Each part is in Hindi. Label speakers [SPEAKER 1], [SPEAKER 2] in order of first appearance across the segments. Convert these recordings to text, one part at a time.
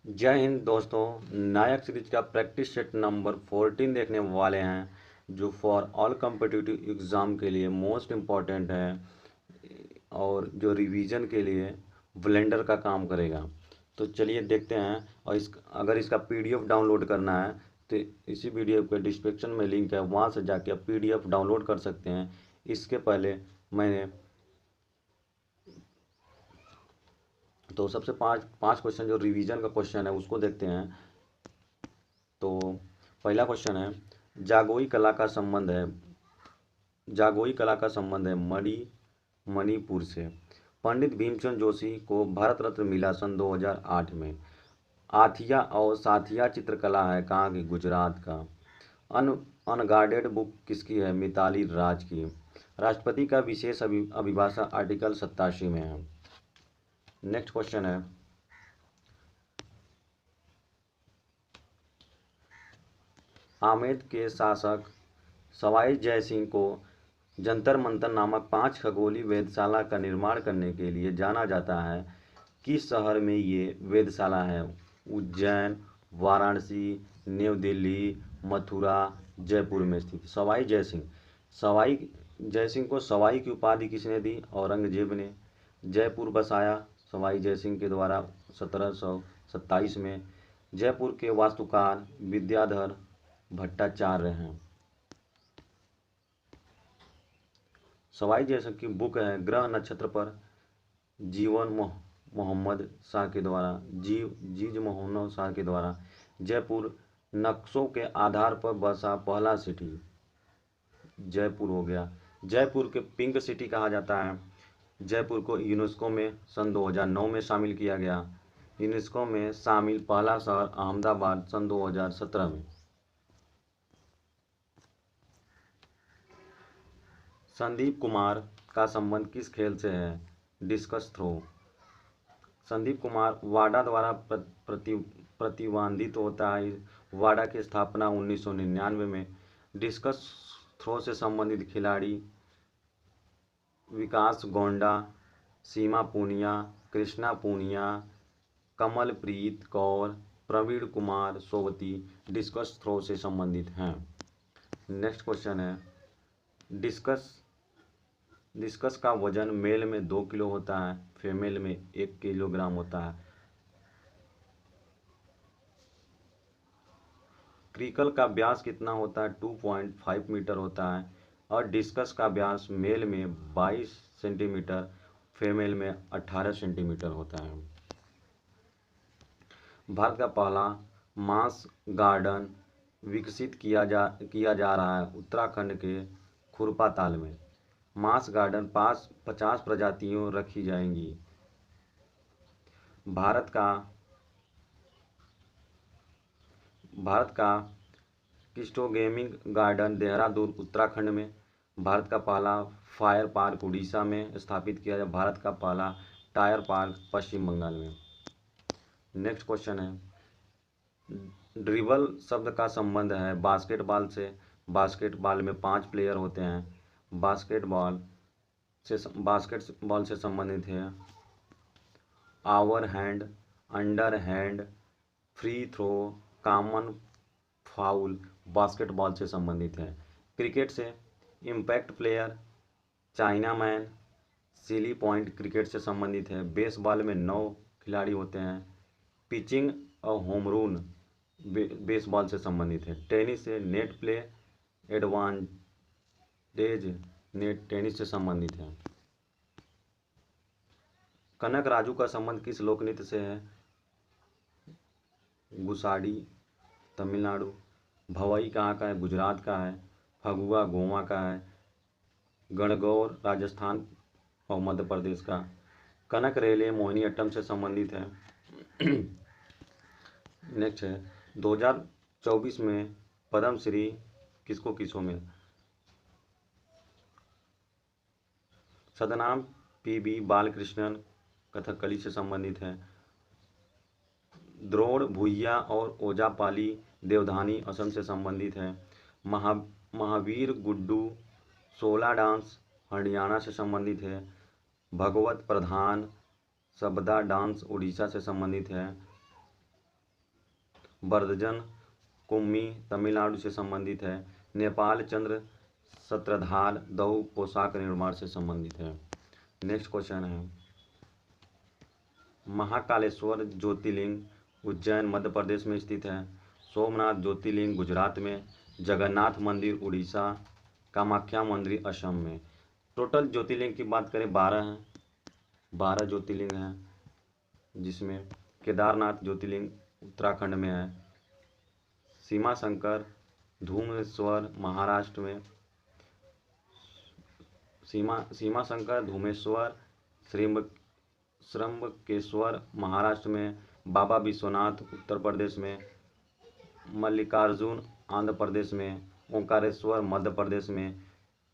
[SPEAKER 1] जय हिंद दोस्तों। नायक सीरीज का प्रैक्टिस सेट नंबर 14 देखने वाले हैं जो फॉर ऑल कम्पिटिटिव एग्ज़ाम के लिए मोस्ट इम्पॉर्टेंट है और जो रिवीजन के लिए ब्लेंडर का काम करेगा। तो चलिए देखते हैं। और अगर इसका पीडीएफ डाउनलोड करना है तो इसी वीडियो के डिस्क्रिप्शन में लिंक है, वहाँ से जाके आप पीडीएफ डाउनलोड कर सकते हैं। इसके पहले मैंने तो सबसे पाँच पाँच क्वेश्चन जो रिवीजन का क्वेश्चन है उसको देखते हैं। तो पहला क्वेश्चन है, जागोई कला का संबंध है जागोई कला का संबंध है मणिपुर से। पंडित भीमचंद जोशी को भारत रत्न मिला सन 2008 में। आथिया और साथिया चित्रकला है कहाँ की? गुजरात का। अन अनगार्डेड बुक किसकी है? मिताली राज की। राष्ट्रपति का विशेष अभिभाषण आर्टिकल 87 में है। नेक्स्ट क्वेश्चन है, आमेर के शासक सवाई जयसिंह को जंतर मंतर नामक 5 खगोलीय वेधशाला का निर्माण करने के लिए जाना जाता है। किस शहर में ये वेधशाला है? उज्जैन, वाराणसी, न्यू दिल्ली, मथुरा, जयपुर में स्थित। सवाई जयसिंह को सवाई की उपाधि किसने दी? औरंगजेब ने। जयपुर बसाया सवाई जयसिंह के द्वारा 1727 में। जयपुर के वास्तुकार विद्याधर भट्टाचार्य हैं। सवाई जयसिंह की बुक है ग्रह नक्षत्र पर, जीवन मोहम्मद शाह के द्वारा जीज मोहम्मद शाह के द्वारा। जयपुर नक्शों के आधार पर बसा पहला सिटी जयपुर हो गया। जयपुर के पिंक सिटी कहा जाता है। जयपुर को यूनेस्को में सन 2009 में शामिल किया गया। यूनेस्को में शामिल पहला शहर अहमदाबाद सन 2017 में। संदीप कुमार का संबंध किस खेल से है? Discus throw. संदीप कुमार वाडा द्वारा प्रतिबंधित होता है। वाडा की स्थापना 1999 में। डिस्कस थ्रो से संबंधित खिलाड़ी विकास गोंडा, सीमा पूनिया, कृष्णा पूनिया, कमलप्रीत कौर, प्रवीण कुमार सोवती डिस्कस थ्रो से संबंधित हैं। नेक्स्ट क्वेश्चन है, डिस्कस का वजन मेल में 2 किलो होता है, फीमेल में 1 किलोग्राम होता है। क्रिकल का व्यास कितना होता है? 2.5 मीटर होता है। और डिस्कस का व्यास मेल में 22 सेंटीमीटर, फीमेल में 18 सेंटीमीटर होता है। भारत का पहला मांस गार्डन विकसित किया जा रहा है उत्तराखंड के खुरपा ताल में। मांस गार्डन 50 प्रजातियों रखी जाएंगी। भारत का किस्टो गेमिंग गार्डन देहरादून उत्तराखंड में। भारत का पहला फायर पार्क उड़ीसा में स्थापित किया गया। भारत का पहला टायर पार्क पश्चिम बंगाल में। नेक्स्ट क्वेश्चन है, ड्रिबल शब्द का संबंध है बास्केटबॉल से। बास्केटबॉल में 5 प्लेयर होते हैं। बास्केटबॉल से संबंधित है over hand, under hand, free throw, common foul basketball से संबंधित है। क्रिकेट से impact player, chinaman, silly point cricket से संबंधित है। बेसबॉल में 9 खिलाड़ी होते हैं। पिचिंग और होम रूल बेसबॉल से संबंधित है। टेनिस से net play advantage net tennis से संबंधित है। कनक राजू का संबंध किस लोक नृत्य से है? गुसाडी तमिलनाडु। भवई कहाँ का है? गुजरात का है। फगुआ गोवा का है। गणगौर राजस्थान और मध्य प्रदेश का। कनक रेले मोहिनीअट्टम से संबंधित है। नेक्स्ट है, 2024 में पद्मश्री किसको मिला? सदनाम पीबी बालकृष्णन कथकली से संबंधित है। द्रोण भुइया और ओजापाली देवधानी असम से संबंधित है। महावीर गुड्डू 16 डांस हरियाणा से संबंधित है। भगवत प्रधान सबदा डांस उड़ीसा से संबंधित है। वर्धजन कुम्मी तमिलनाडु से संबंधित है। नेपाल चंद्र सत्रधार दऊ पोशाक निर्माण से संबंधित है। नेक्स्ट क्वेश्चन है, महाकालेश्वर ज्योतिर्लिंग उज्जैन मध्य प्रदेश में स्थित है। सोमनाथ ज्योतिर्लिंग गुजरात में, जगन्नाथ मंदिर उड़ीसा, कामाख्या मंदिर असम में। टोटल ज्योतिर्लिंग की बात करें 12 हैं, 12 ज्योतिर्लिंग हैं, जिसमें केदारनाथ ज्योतिर्लिंग उत्तराखंड में है, सीमा शंकर धूमेश्वर महाराष्ट्र में, सीमा शंकर धूमेश्वर श्रंबकेश्वर महाराष्ट्र में, बाबा विश्वनाथ उत्तर प्रदेश में, मल्लिकार्जुन आंध्र प्रदेश में, ओंकारेश्वर मध्य प्रदेश में,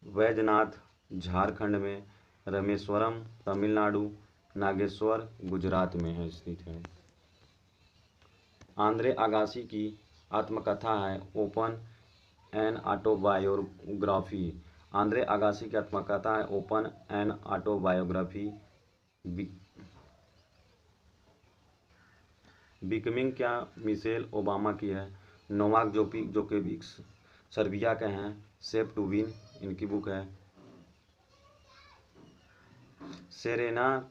[SPEAKER 1] वैद्यनाथ झारखंड में, रामेश्वरम तमिलनाडु, नागेश्वर गुजरात में है स्थित है। आंद्रे अगासी की आत्मकथा है open an autobiography. Andre Agassi की आत्मकथा है ओपन एन ऑटोबायोग्राफी। बिकमिंग क्या मिशेल ओबामा की है। नोवाक जोकोविच सर्बिया के हैं, सेफ टू विन इनकी बुक है। सेरेना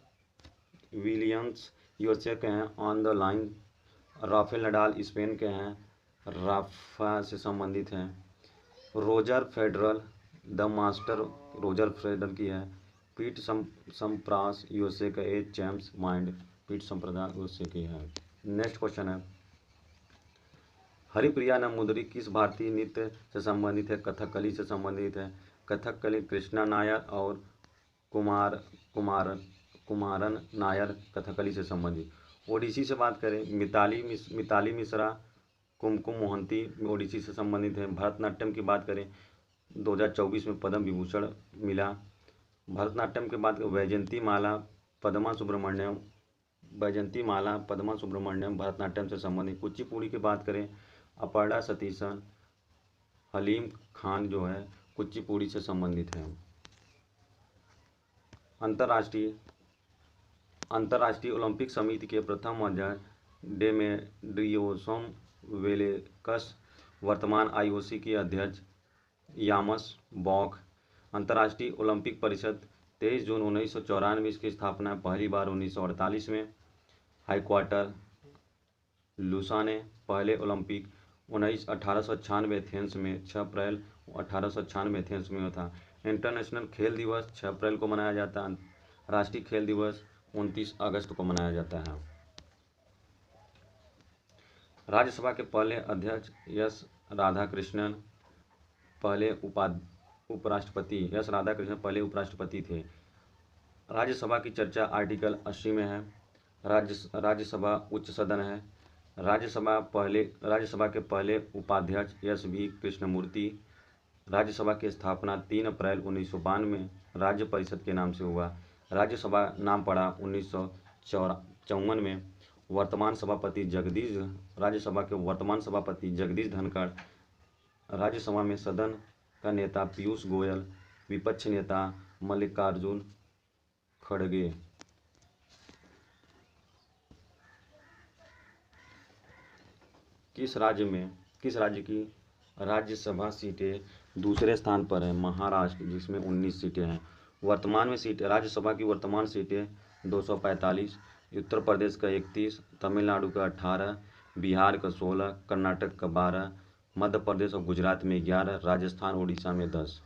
[SPEAKER 1] विलियम्स यूएसए के हैं, on the line. Rafael Nadal Spain के हैं, राफा से संबंधित हैं। Roger federal the master Roger federal की है। पीट सम्प्रास यूएसए का एच जेम्स माइंड पीट सम्प्रदाय यूएसए की है। नेक्स्ट क्वेश्चन है, हरिप्रिया नंबूदरी किस भारतीय नृत्य से संबंधित है। कथकली से संबंधित है। कथकली कृष्णा नायर और कुमारन नायर कथकली से संबंधित। ओडिसी से बात करें, मिताली मिश्रा कुमकुम मोहंती ओडिसी से संबंधित है। भरतनाट्यम की बात करें, 2024 में पद्म विभूषण मिला। भरतनाट्यम के बाद वैजयंती माला पद्मा सुब्रमण्यम भरतनाट्यम से संबंधित। कुचिपुड़ी की बात करें, अपर्णा सतीशन हलीम खान जो है कुचिपुड़ी से संबंधित है। अंतर्राष्ट्रीय ओलंपिक समिति के प्रथम अध्यक्ष डेमेड्रियोसम वेलेकस, वर्तमान आईओसी के अध्यक्ष यामस बॉक। अंतर्राष्ट्रीय ओलंपिक परिषद 23 जून 1994 की स्थापना पहली बार 1948 में। हाईक्वार्टर लुसाने। पहले ओलंपिक 1896 एथेंस में, 6 अप्रैल 1896 एथेंस में हुआ था। इंटरनेशनल खेल दिवस 6 अप्रैल को मनाया जाता है। राष्ट्रीय खेल दिवस 29 अगस्त को मनाया जाता है। राज्यसभा के पहले अध्यक्ष एस राधाकृष्णन पहले उपराष्ट्रपति पहले उपराष्ट्रपति थे। राज्यसभा की चर्चा आर्टिकल 80 में है। राज्यसभा उच्च सदन है। राज्यसभा के पहले उपाध्यक्ष एस वी कृष्णमूर्ति। राज्यसभा की स्थापना 3 अप्रैल 1952 में राज्य परिषद के नाम से हुआ। राज्यसभा नाम पड़ा 1954 में। राज्यसभा के वर्तमान सभापति जगदीश धनखड़। राज्यसभा में सदन का नेता पीयूष गोयल, विपक्ष नेता मल्लिकार्जुन खड़गे। किस राज्य की राज्यसभा सीटें दूसरे स्थान पर है। महाराष्ट्र, जिसमें 19 सीटें हैं। वर्तमान में राज्यसभा की वर्तमान सीटें 245, उत्तर प्रदेश का 31, तमिलनाडु का 18, बिहार का 16, कर्नाटक का 12, मध्य प्रदेश और गुजरात में 11, राजस्थान उड़ीसा में 10।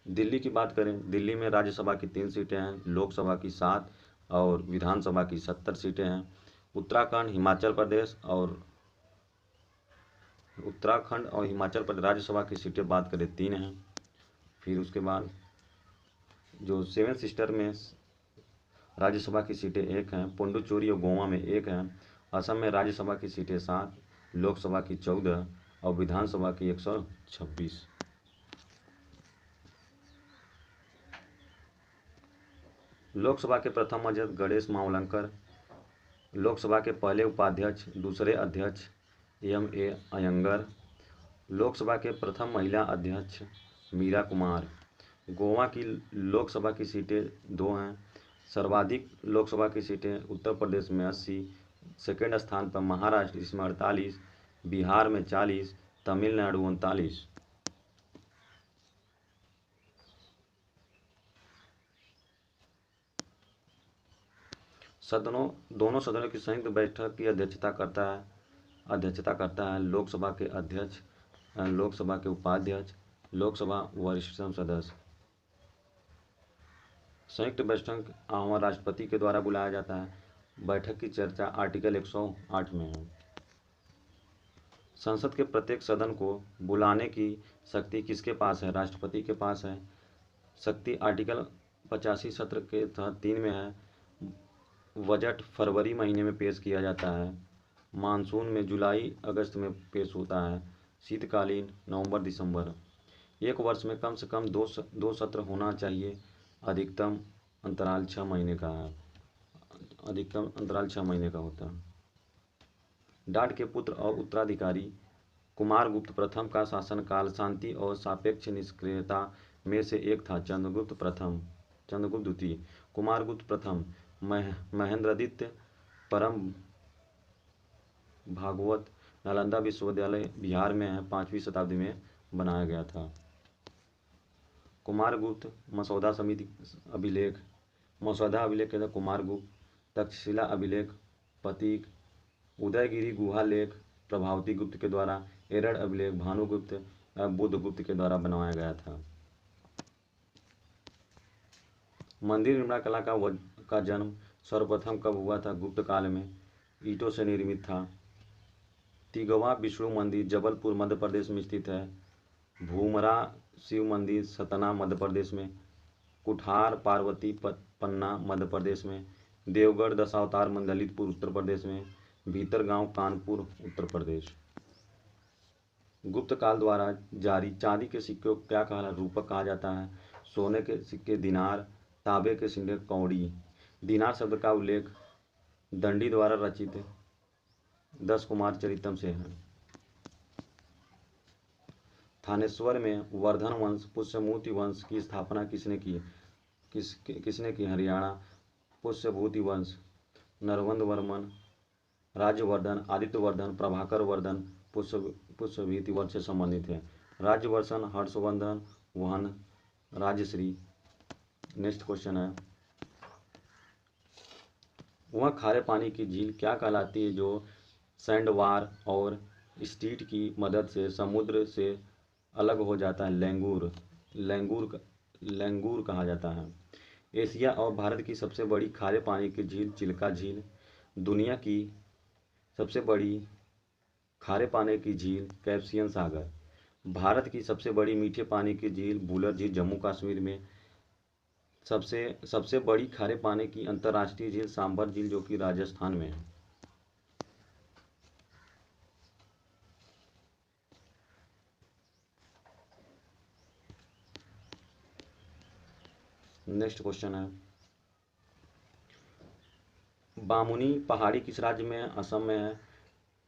[SPEAKER 1] दिल्ली की बात करें, दिल्ली में राज्यसभा की 3 सीटें हैं, लोकसभा की 7 और विधानसभा की 70 सीटें हैं। उत्तराखंड और हिमाचल प्रदेश राज्यसभा की सीटें बात करें 3 हैं। फिर उसके बाद जो 7 सिस्टर में राज्यसभा की सीटें 1 हैं। पुडुचेरी और गोवा में 1 हैं। असम में राज्यसभा की सीटें 7, लोकसभा की 14 और विधानसभा की 126। लोकसभा के प्रथम अध्यक्ष गणेश मावलंकर। लोकसभा के पहले उपाध्यक्ष दूसरे अध्यक्ष एम.ए. अयंगर। लोकसभा के प्रथम महिला अध्यक्ष मीरा कुमार। गोवा की लोकसभा की सीटें 2 हैं। सर्वाधिक लोकसभा की सीटें उत्तर प्रदेश में 80, सेकेंड स्थान पर महाराष्ट्र इसमें 48, बिहार में 40, तमिलनाडु 39। दोनों सदनों की संयुक्त बैठक की अध्यक्षता करता है लोकसभा के अध्यक्ष, लोकसभा के उपाध्यक्ष, लोकसभा वरिष्ठतम सदस्य। संयुक्त बैठक आम राष्ट्रपति के द्वारा बुलाया जाता है। बैठक की चर्चा आर्टिकल 108 में है। संसद के प्रत्येक सदन को बुलाने की शक्ति किसके पास है? राष्ट्रपति के पास है। शक्ति आर्टिकल 85 सत्र के तहत 3 में है। बजट फरवरी महीने में पेश किया जाता है। मानसून में जुलाई अगस्त में पेश होता है। शीतकालीन नवंबर दिसंबर। एक वर्ष में कम से कम दो सत्र होना चाहिए। अधिकतम अंतराल 6 महीने का है। अधिकतम अंतराल 6 महीने का होता है। डाट के पुत्र और उत्तराधिकारी कुमारगुप्त प्रथम का शासनकाल शांति और सापेक्ष निष्क्रियता में से एक था। चंद्रगुप्त द्वितीय, कुमारगुप्त प्रथम, महेंद्रादित्य परम भागवत नालंदा विश्वविद्यालय बिहार में है, 5वीं शताब्दी में बनाया गया था। कुमारगुप्त मसौदा अभिलेख के अंदर कुमारगुप्त, तक्षशिला अभिलेख, प्रतीक, उदयगिरी गुहा लेख प्रभावती गुप्त के द्वारा, एरड़ अभिलेख भानुगुप्त बुद्धगुप्त के द्वारा बनवाया गया था। मंदिर निर्माण कला का जन्म सर्वप्रथम कब हुआ था? गुप्त काल में। ईंटों से निर्मित था। तिगवा विष्णु मंदिर जबलपुर मध्य प्रदेश में स्थित है। भूमरा शिव मंदिर सतना मध्य प्रदेश में। कुठार पार्वती पन्ना मध्य प्रदेश में। देवगढ़ दशावतार मंदिर ललितपुर उत्तर प्रदेश में। भीतरगांव कानपुर उत्तर प्रदेश। गुप्त काल द्वारा जारी चांदी के सिक्के को क्या कहा? रूपक कहा जाता है। सोने के सिक्के दिनार, तांबे के सिक्के कौड़ी। दिनार शब्द का उल्लेख दंडी द्वारा रचित 10 कुमार चरितम से है। थानेश्वर में वर्धन वंश पुष्यभूति वंश की स्थापना किसने की? हरियाणा। पुष्यभूति वंश नरवंद वर्मन, राज्यवर्धन, आदित्यवर्धन, प्रभाकर वर्धन पुष्यभूति वंश से संबंधित है। राज्यवर्धन, हर्षवर्धन, वहन, राजश्री। नेक्स्ट क्वेश्चन है, वह खारे पानी की झील क्या कहलाती है जो सैंडवार और स्टीट की मदद से समुद्र से अलग हो जाता है? लैंगूर कहा जाता है। एशिया और भारत की सबसे बड़ी खारे पानी की झील चिल्का झील। दुनिया की सबसे बड़ी खारे पानी की झील कैस्पियन सागर। भारत की सबसे बड़ी मीठे पानी की झील बुलर झील जम्मू कश्मीर में। सबसे बड़ी खारे पानी की अंतर्राष्ट्रीय झील सांबर झील जो कि राजस्थान में है। नेक्स्ट क्वेश्चन है, बामुनी पहाड़ी किस राज्य में है? असम में है।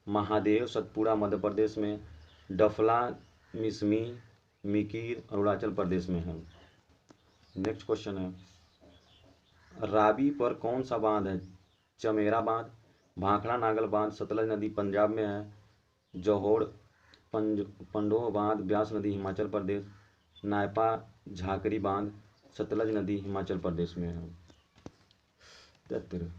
[SPEAKER 1] महादेव सतपुड़ा मध्य प्रदेश में। डफला मिसमी मिकीर अरुणाचल प्रदेश में है। नेक्स्ट क्वेश्चन है, रावी पर कौन सा बांध है? चमेरा बांध, भाखड़ा नागल बांध सतलज नदी पंजाब में है। जोहोड़ पंडोह बांध ब्यास नदी हिमाचल प्रदेश। नायपा झाकरी बांध सतलज नदी हिमाचल प्रदेश में है। 73।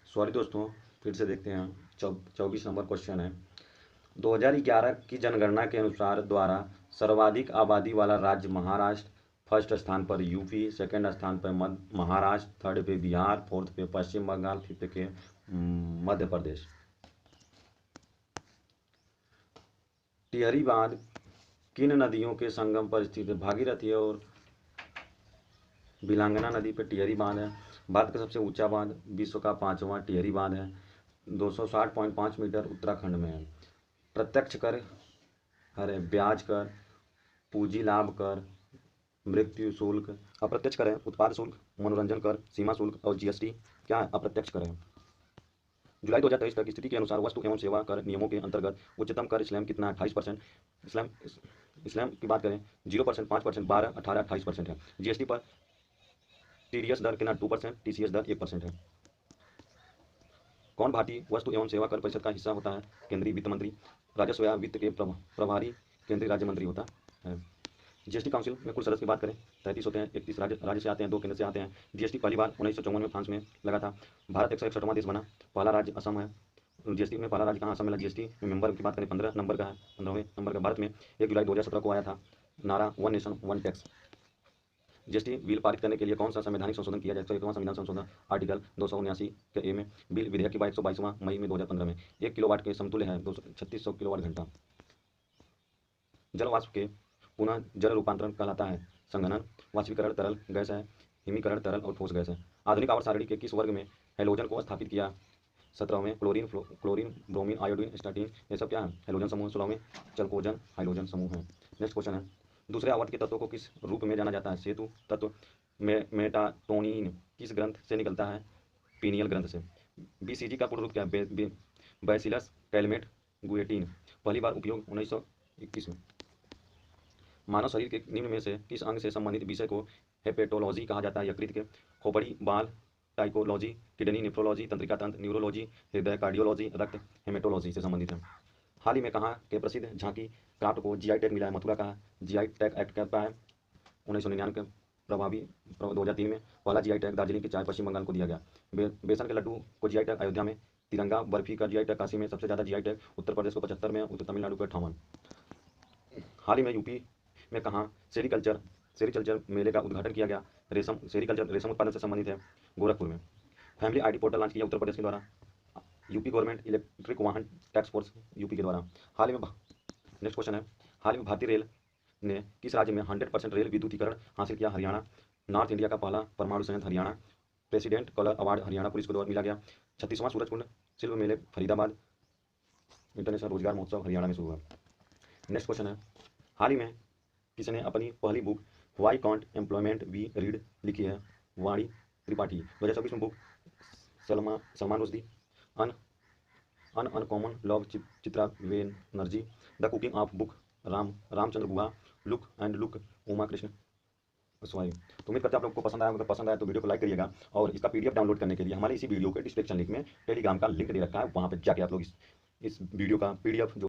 [SPEAKER 1] सॉरी दोस्तों, फिर से देखते हैं। 24 नंबर क्वेश्चन है, 2011 की जनगणना के अनुसार द्वारा सर्वाधिक आबादी वाला राज्य महाराष्ट्र, फर्स्ट स्थान पर यूपी, सेकंड स्थान पर महाराष्ट्र, थर्ड पे बिहार, फोर्थ पे पश्चिम बंगाल, फिफ्थ के मध्य प्रदेश। टिहरी बांध किन नदियों के संगम पर स्थित है? भागीरथी और बिलांगना नदी पर टिहरी बांध है। भारत का सबसे ऊंचा बांध विश्व का 5वां टिहरी बांध है। 260.5 मीटर उत्तराखंड में है। प्रत्यक्ष कर है ब्याज कर, पूंजी लाभ कर, मृत्यु शुल्क। अप्रत्यक्ष कर है उत्पाद शुल्क, मनोरंजन कर, सीमा शुल्क और जीएसटी क्या है? अप्रत्यक्ष कर है। जुलाई 2023 तक स्थिति के अनुसार वस्तु एवं सेवा कर नियमों के अंतर्गत उच्चतम कर स्लैब कितना है? 28%। स्लैब स्लैब की बात करें 0%, 5%, 12, 18, 28% है। जीएसटी पर टीडीएस दर कितना? 2%। टीसीएस दर 1% है। कौन भारतीय वस्तु एवं सेवा कर परिषद का हिस्सा होता है? केंद्रीय वित्त मंत्री। राजस्व या वित्त के प्रभारी केंद्रीय राज्य मंत्री होता है। जीएसटी काउंसिल में कुल सदस्य की बात करें 33 होते हैं। 31 राज्य से आते हैं, 2 केंद्र से आते हैं। जीएसटी पहली बार 1954 में फ्रांस में लगा था। भारत 161वां देश बना। पहला राज्य असम है। जीएसटी में पहला राज्य कहाँ? असम में। जीएसटी में मेंबर की बात करें 15 नंबर का है, 15वें नंबर का। भारत में 1 जुलाई 2017 को आया था नारा one nation one tax. GST bill पारित करने के लिए कौन सा संवैधानिक संशोधन किया जाए? 101वां संविधान संशोधन आर्टिकल 279 के ए में। बिल विधेयक की बात 122वां मई में 2015 में। 1 किलोवाट के समतुल्य है 3600 किलोवाट घंटा। जल वाष्प के पुनः जल रूपांतरण कहलाता है संघनन। वाष्पीकरण तरल गैस है, हिमीकरण तरल और ठोस गैस है। आधुनिक आवर्त सारणी के किस वर्ग में हैलोजन को स्थापित किया? 17वें। क्लोरीन, ब्रोमीन, आयोडीन, स्टार्टीन, ये सब क्या है? हैलोजन समूह। 16वें चलकोजन हाइड्रोजन समूह है। नेक्स्ट क्वेश्चन है, दूसरे आवर्त के तत्वों को किस रूप में जाना जाता है? सेतु तत्व। मेटाटोनिन किस ग्रंथ से निकलता है? पीनियल ग्रंथ से। बीसीजी का पूर्ण रूप क्या है? Bacillus Calmette Guerin. पहली बार उपयोग 1921 में। मानव शरीर के निम्न में से किस अंग से संबंधित विषय को हेपेटोलॉजी कहा जाता है? यकृत के। खोपड़ी, बाल, टाइकोलॉजी, किडनी, नेफ्रोलॉजी, तंत्रिका तंत्र, न्यूरोलॉजी, हृदय, कार्डियोलॉजी, रक्त, हेमेटोलॉजी से संबंधित है। हाल ही में कहाँ के प्रसिद्ध झांकी क्राफ्ट को जीआई टैग मिला है? मथुरा का जीआई टैग एक्ट कब का है? 1999 के प्रभावी 2003 में। पहला जीआई टैग दार्जिलिंग की चाय पश्चिम बंगाल को दिया गया। बेसन के लड्डू को जीआई टैग अयोध्या में। तिरंगा बर्फी का जीआई टैग काशी में। सबसे ज़्यादा जीआई टैग उत्तर प्रदेश को 75 में, उत्तर तमिलनाडु को 58। हाल ही में यूपी में कहाँ सेरीकल्चर मेले का उद्घाटन किया गया? सेरीकल्चर रेशम उत्पादन से संबंधित है, गोरखपुर में। फैमिली आईडी पोर्टल लॉन्च किया उत्तर प्रदेश के द्वारा। यूपी गवर्नमेंट इलेक्ट्रिक वाहन टैक्स फोर्स यूपी के द्वारा। हाल ही में नेक्स्ट क्वेश्चन है, हाल ही में भारतीय रेल ने किस राज्य में 100% रेल विद्युतीकरण हासिल किया? हरियाणा। नॉर्थ इंडिया का पहला परमाणु संयंत्र Haryana. President colour award Haryana police को मिला गया। 36वां सूरजकुंड शिल्प मेले फरीदाबाद। इंटरनेशनल रोजगार महोत्सव हरियाणा में शुरू हुआ। नेक्स्ट क्वेश्चन है, हाल ही में किसने अपनी पहली book why can't employment be read लिखी है? वाणी त्रिपाठी। 2024 में book Salman Rushdie. Uncommon love Chitra Banerjee. The cooking of book Ramachandra Guha. Look and look Uma Krishna sorry. तो उम्मीद करते हैं आप लोग को पसंद आया। अगर पसंद आया तो वीडियो को लाइक करिएगा। और इसका पीडीएफ डाउनलोड करने के लिए हमारे इसी वीडियो के डिस्क्रिप्शन लिंक में टेलीग्राम का लिंक दे रखा है, वहाँ पर जाके आप लोग इस वीडियो का पीडीएफ जो